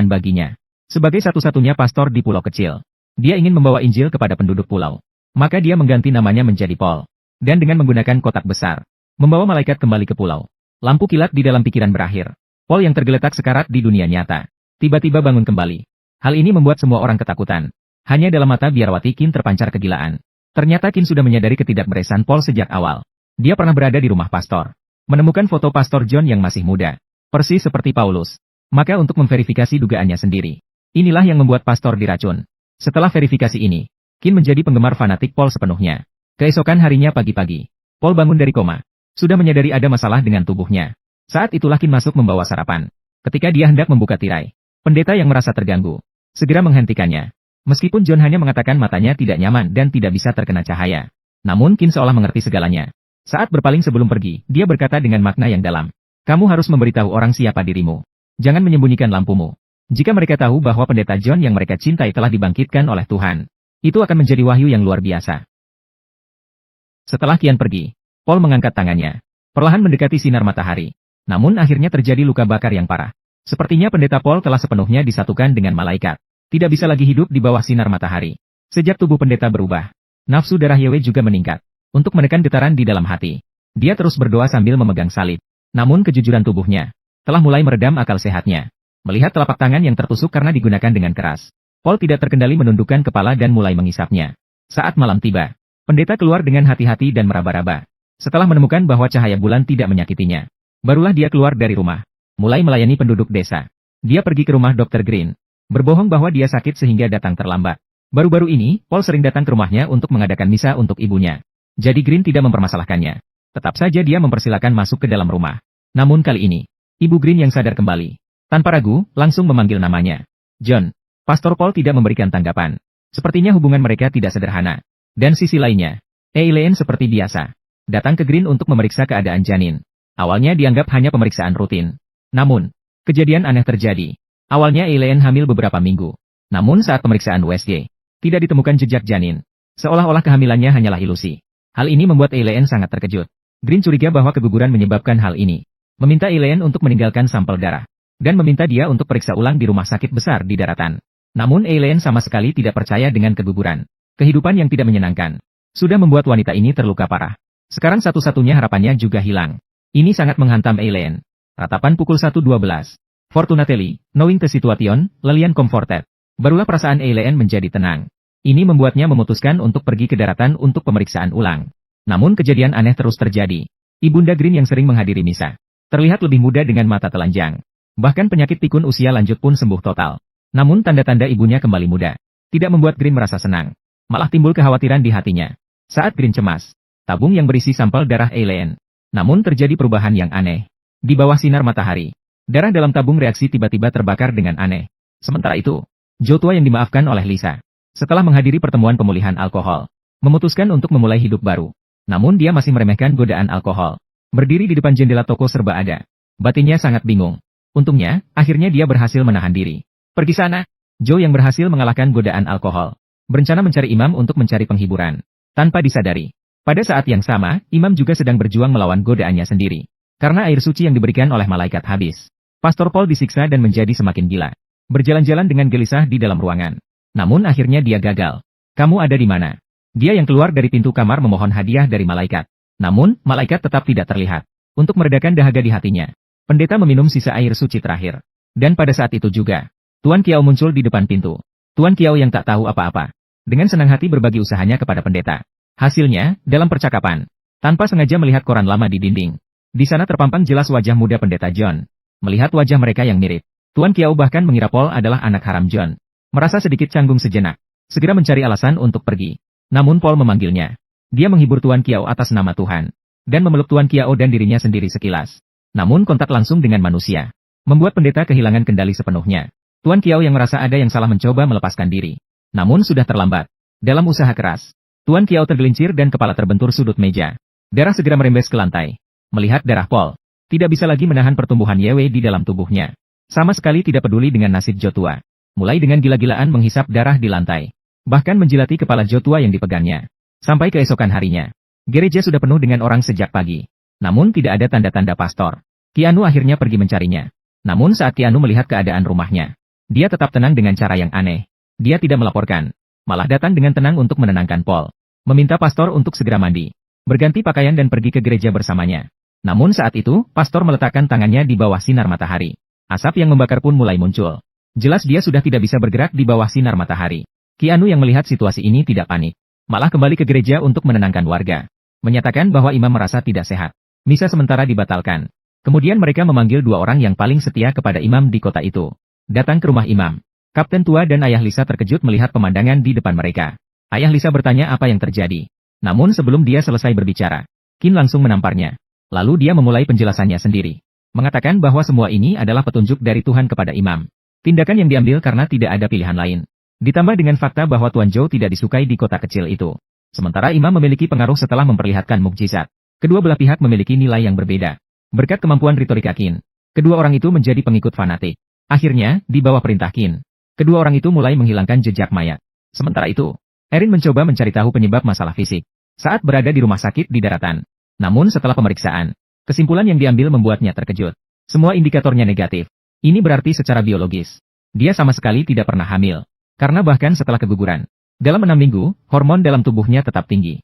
baginya. Sebagai satu-satunya pastor di pulau kecil, dia ingin membawa Injil kepada penduduk pulau. Maka dia mengganti namanya menjadi Paul. Dan dengan menggunakan kotak besar, membawa malaikat kembali ke pulau. Lampu kilat di dalam pikiran berakhir. Paul yang tergeletak sekarat di dunia nyata, tiba-tiba bangun kembali. Hal ini membuat semua orang ketakutan. Hanya dalam mata biarawati Qin terpancar kegilaan. Ternyata Qin sudah menyadari ketidakberesan Paul sejak awal. Dia pernah berada di rumah pastor, menemukan foto Pastor John yang masih muda, persis seperti Paulus. Maka untuk memverifikasi dugaannya sendiri, inilah yang membuat pastor diracun. Setelah verifikasi ini, Qin menjadi penggemar fanatik Paul sepenuhnya. Keesokan harinya pagi-pagi, Paul bangun dari koma. Sudah menyadari ada masalah dengan tubuhnya. Saat itulah Qin masuk membawa sarapan. Ketika dia hendak membuka tirai, pendeta yang merasa terganggu segera menghentikannya. Meskipun John hanya mengatakan matanya tidak nyaman dan tidak bisa terkena cahaya, namun Qin seolah mengerti segalanya. Saat berpaling sebelum pergi, dia berkata dengan makna yang dalam, "Kamu harus memberitahu orang siapa dirimu. Jangan menyembunyikan lampumu. Jika mereka tahu bahwa pendeta John yang mereka cintai telah dibangkitkan oleh Tuhan, itu akan menjadi wahyu yang luar biasa." Setelah Qin pergi, Paul mengangkat tangannya, perlahan mendekati sinar matahari. Namun akhirnya terjadi luka bakar yang parah. Sepertinya pendeta Paul telah sepenuhnya disatukan dengan malaikat. Tidak bisa lagi hidup di bawah sinar matahari. Sejak tubuh pendeta berubah, nafsu darah Yahweh juga meningkat. Untuk menekan getaran di dalam hati, dia terus berdoa sambil memegang salib. Namun kejujuran tubuhnya telah mulai meredam akal sehatnya. Melihat telapak tangan yang tertusuk karena digunakan dengan keras, Paul tidak terkendali menundukkan kepala dan mulai mengisapnya. Saat malam tiba, pendeta keluar dengan hati-hati dan meraba-raba. Setelah menemukan bahwa cahaya bulan tidak menyakitinya, barulah dia keluar dari rumah, mulai melayani penduduk desa. Dia pergi ke rumah Dr. Green, berbohong bahwa dia sakit sehingga datang terlambat. Baru-baru ini, Paul sering datang ke rumahnya untuk mengadakan misa untuk ibunya. Jadi Green tidak mempermasalahkannya. Tetap saja dia mempersilakan masuk ke dalam rumah. Namun kali ini, Ibu Green yang sadar kembali, tanpa ragu, langsung memanggil namanya. John. Pastor Paul tidak memberikan tanggapan. Sepertinya hubungan mereka tidak sederhana. Dan sisi lainnya, Eileen seperti biasa, datang ke Green untuk memeriksa keadaan janin. Awalnya dianggap hanya pemeriksaan rutin. Namun, kejadian aneh terjadi. Awalnya Eileen hamil beberapa minggu. Namun saat pemeriksaan USG, tidak ditemukan jejak janin. Seolah-olah kehamilannya hanyalah ilusi. Hal ini membuat Eileen sangat terkejut. Green curiga bahwa keguguran menyebabkan hal ini. Meminta Eileen untuk meninggalkan sampel darah. Dan meminta dia untuk periksa ulang di rumah sakit besar di daratan. Namun Eileen sama sekali tidak percaya dengan keguguran. Kehidupan yang tidak menyenangkan sudah membuat wanita ini terluka parah. Sekarang satu-satunya harapannya juga hilang. Ini sangat menghantam Eileen. Ratapan pukul 1.12. Fortunately, knowing the situation, Lilian comforted. Barulah perasaan Eileen menjadi tenang. Ini membuatnya memutuskan untuk pergi ke daratan untuk pemeriksaan ulang. Namun kejadian aneh terus terjadi. Ibunda Green yang sering menghadiri misa terlihat lebih muda dengan mata telanjang. Bahkan penyakit pikun usia lanjut pun sembuh total. Namun tanda-tanda ibunya kembali muda tidak membuat Green merasa senang. Malah timbul kekhawatiran di hatinya. Saat Green cemas, tabung yang berisi sampel darah Eileen. Namun terjadi perubahan yang aneh. Di bawah sinar matahari, darah dalam tabung reaksi tiba-tiba terbakar dengan aneh. Sementara itu, Joe tua yang dimaafkan oleh Lisa, setelah menghadiri pertemuan pemulihan alkohol, memutuskan untuk memulai hidup baru. Namun dia masih meremehkan godaan alkohol. Berdiri di depan jendela toko serba ada. Batinnya sangat bingung. Untungnya, akhirnya dia berhasil menahan diri. Pergi sana. Joe yang berhasil mengalahkan godaan alkohol, berencana mencari imam untuk mencari penghiburan. Tanpa disadari, pada saat yang sama, imam juga sedang berjuang melawan godaannya sendiri. Karena air suci yang diberikan oleh malaikat habis. Pastor Paul disiksa dan menjadi semakin gila. Berjalan-jalan dengan gelisah di dalam ruangan. Namun akhirnya dia gagal. Kamu ada di mana? Dia yang keluar dari pintu kamar memohon hadiah dari malaikat. Namun, malaikat tetap tidak terlihat. Untuk meredakan dahaga di hatinya, pendeta meminum sisa air suci terakhir. Dan pada saat itu juga, Tuan Kiao muncul di depan pintu. Tuan Kiao yang tak tahu apa-apa, dengan senang hati berbagi usahanya kepada pendeta. Hasilnya, dalam percakapan, tanpa sengaja melihat koran lama di dinding. Di sana terpampang jelas wajah muda pendeta John. Melihat wajah mereka yang mirip, Tuan Kiao bahkan mengira Paul adalah anak haram John. Merasa sedikit canggung sejenak, segera mencari alasan untuk pergi. Namun Paul memanggilnya. Dia menghibur Tuan Kiao atas nama Tuhan, dan memeluk Tuan Kiao dan dirinya sendiri sekilas. Namun kontak langsung dengan manusia membuat pendeta kehilangan kendali sepenuhnya. Tuan Kiao yang merasa ada yang salah mencoba melepaskan diri. Namun sudah terlambat. Dalam usaha keras, Tuan Kiao tergelincir dan kepala terbentur sudut meja. Darah segera merembes ke lantai. Melihat darah Paul, tidak bisa lagi menahan pertumbuhan Yewe di dalam tubuhnya. Sama sekali tidak peduli dengan nasib Jotua. Mulai dengan gila-gilaan menghisap darah di lantai. Bahkan menjilati kepala Jotua yang dipegangnya. Sampai keesokan harinya, gereja sudah penuh dengan orang sejak pagi. Namun tidak ada tanda-tanda pastor. Keanu akhirnya pergi mencarinya. Namun saat Keanu melihat keadaan rumahnya, Dia tetap tenang dengan cara yang aneh. Dia tidak melaporkan, malah datang dengan tenang untuk menenangkan Paul. Meminta pastor untuk segera mandi, berganti pakaian dan pergi ke gereja bersamanya. Namun saat itu, pastor meletakkan tangannya di bawah sinar matahari. Asap yang membakar pun mulai muncul. Jelas dia sudah tidak bisa bergerak di bawah sinar matahari. Keanu yang melihat situasi ini tidak panik, malah kembali ke gereja untuk menenangkan warga. Menyatakan bahwa imam merasa tidak sehat. Misa sementara dibatalkan. Kemudian mereka memanggil dua orang yang paling setia kepada imam di kota itu. Datang ke rumah imam. Kapten tua dan ayah Lisa terkejut melihat pemandangan di depan mereka. Ayah Lisa bertanya apa yang terjadi. Namun sebelum dia selesai berbicara, Qin langsung menamparnya. Lalu dia memulai penjelasannya sendiri. Mengatakan bahwa semua ini adalah petunjuk dari Tuhan kepada imam. Tindakan yang diambil karena tidak ada pilihan lain. Ditambah dengan fakta bahwa Tuan Zhou tidak disukai di kota kecil itu. Sementara imam memiliki pengaruh setelah memperlihatkan mukjizat. Kedua belah pihak memiliki nilai yang berbeda. Berkat kemampuan retorika Qin, kedua orang itu menjadi pengikut fanatik. Akhirnya, di bawah perintah Qin, kedua orang itu mulai menghilangkan jejak mayat. Sementara itu, Erin mencoba mencari tahu penyebab masalah fisik saat berada di rumah sakit di daratan. Namun setelah pemeriksaan, kesimpulan yang diambil membuatnya terkejut. Semua indikatornya negatif. Ini berarti secara biologis, dia sama sekali tidak pernah hamil. Karena bahkan setelah keguguran, dalam 6 minggu, hormon dalam tubuhnya tetap tinggi.